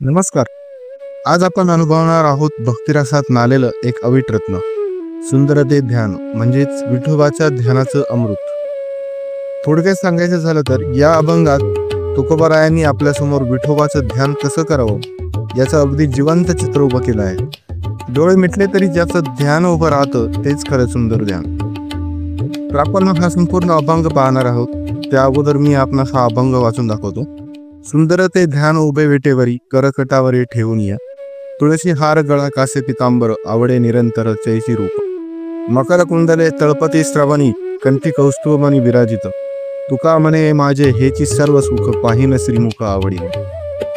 नमस्कार. आज आपण अनुभवणार आहोत भक्तिरसात नालेलं एक अवीट रत्न, सुंदर ते ध्यान म्हणजेच विठोबाच्या ध्यानाचं अमृत. थोडक्यात सांगायचं झालं तर या अभंगात तुकोबारायांनी आपल्यासमोर विठोबाचं ध्यान कसं करावं याचं अगदी जिवंत चित्र उभं केलं आहे. डोळे मिटले तरी ज्याचं ध्यान उभं राहतं तेच खरं सुंदर ध्यान. तर आपण हा संपूर्ण अभंग पाहणार आहोत. त्या अगोदर मी आपणास हा अभंग वाचून दाखवतो. सुंदर ते ध्यान उभे विटेवरी, करकटावरी ठेवून या. तुळशी हार गळा कासे पितांबर, आवडे निरंतर चैसी रूप. मकर कुंडले तळपती श्रवणी, कंठी कौस्तुभमणी विराजित. तुका म्हणे माझे हेची सर्व सुख, पाहिन श्रीमुख आवडीने.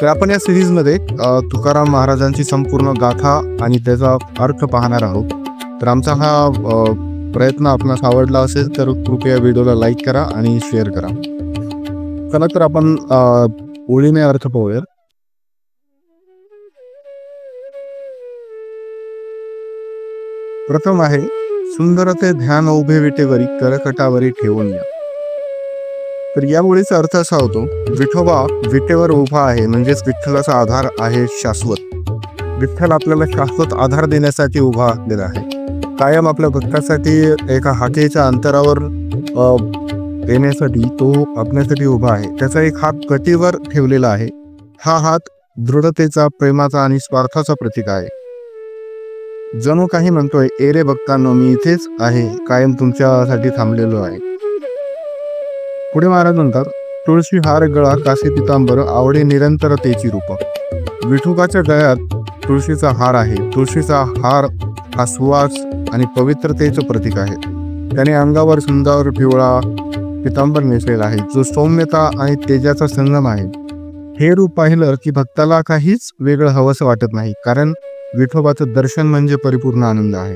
तर आपण या सिरीजमध्ये तुकाराम महाराजांची संपूर्ण गाथा आणि त्याचा अर्थ पाहणार आहोत. तर आमचा हा प्रयत्न आपणास आवडला असेल तर कृपया व्हिडिओला लाईक करा आणि शेअर करा. चला तर आपण ओळीने अर्थ पाहूया. प्रथम आहे, सुंदर ते ध्यान उभे विटेवरी, करकटावरी ठेवून या. तर या ओळीचा अर्थ असा होतो, विठोबा विटेवर उभा आहे म्हणजेच विठ्ठलाचा आधार आहे शाश्वत. विठ्ठल आपल्याला शाश्वत आधार देण्यासाठी उभा असलेला आहे. कायम आपल्या भक्तासाठी एका हाकेच्या अंतरावर देण्यासाठी तो आपल्यासाठी उभा आहे. त्याचा एक हात कटीवर ठेवलेला आहे. हा हात दृढतेचा, प्रेमाचा आणि स्वार्थाचा प्रतीक आहे. जणू काही म्हणतोय, ए रे भक्तांनो, मी इथेच आहे, कायम तुमच्यासाठी थांबलेलो आहे. पुढे महाराज म्हणतात, तुळशी हार गळा कासे पितांबर, आवडे निरंतरतेची रूप. विठोबाच्या गळ्यात तुळशीचा हार आहे. तुळशीचा हार हा सुवास आणि पवित्रतेचं प्रतीक आहे. त्याने अंगावर सुंदर पिवळा पितांबर नेसलेला आहे, जो सौम्यता आणि तेजाचा संगम आहे. हे रूप पाहिलं की भक्ताला काहीच वेगळं हवंसं वाटत नाही, कारण विठोबाचं दर्शन म्हणजे परिपूर्ण आनंद आहे.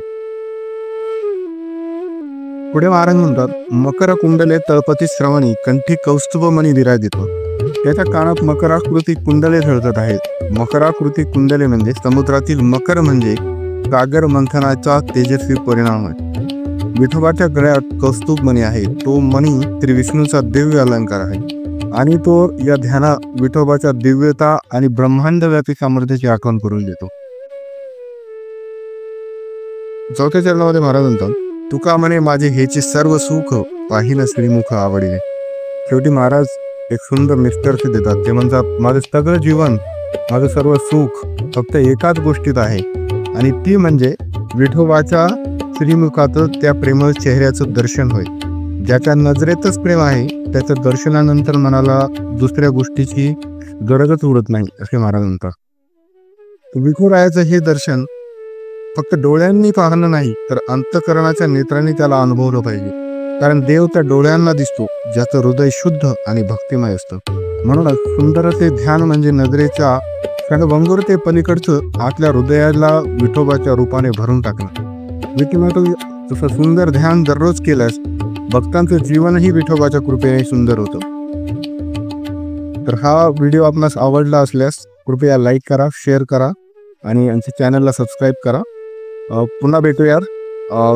पुढे महाराज म्हणतात, मकर कुंडले तळपती श्रवणी, कंठी कौस्तुभमणी विराजित. त्याच्या कानात मकराकृती कुंडले झळकत आहेत. मकराकृती कुंडले म्हणजे समुद्रातील मकर म्हणजे सागर मंथनाचा तेजस्वी परिणाम आहे. विठोबाच्या गळ्यात कौस्तुभ मणी आहे. तो मणी श्री विष्णूचा दिव्य अलंकार आहे आणि तो या ध्यानात विठोबाच्या दिव्यता आणि ब्रह्मांडव्यापी सामर्थ्याची आठवण करून देतो. चौथ्या चरणामध्ये महाराज म्हणतात, तुका म्हणे माझे हेचे सर्व सुख, पाहिन श्रीमुख आवडीने. शेवटी महाराज एक सुंदर निष्कर्ष देतात. ते म्हणतात, माझं सगळं जीवन, माझं सर्व सुख फक्त एकाच गोष्टीत आहे आणि ती म्हणजे विठोबाच्या श्रीमुखाचं त्या प्रेमळ चेहऱ्याचं दर्शन होय. ज्याच्या नजरेतच प्रेम आहे त्याच्या दर्शनानंतर मनाला दुसऱ्या गोष्टीची गरजच उरत नाही, असे महाराज म्हणतात. विठुरायाचं हे दर्शन फक्त डोळ्यांनी पाहणं नाही तर अंतःकरणाच्या नेत्रांनी त्याला अनुभवलं पाहिजे. कारण देव त्या डोळ्यांना दिसतो ज्याचं हृदय शुद्ध आणि भक्तिमय असतं. म्हणूनच सुंदर ते ध्यान म्हणजे नजरेच्या क्षणभंगुरते पलीकडचं आपल्या हृदयाला विठोबाच्या रूपाने भरून टाकणं. विठोबाचं जसं सुंदर ध्यान दररोज केल्यास भक्तांचं जीवनही विठोबाच्या कृपेने सुंदर होतं. तर हा व्हिडिओ आपणास आवडला असल्यास कृपया लाईक करा, शेअर करा आणि आमच्या चॅनलला सबस्क्राईब करा. पुन्हा भेटूया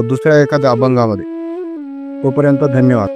दुसऱ्या एखाद्या अभंगामध्ये. तोपर्यंत धन्यवाद.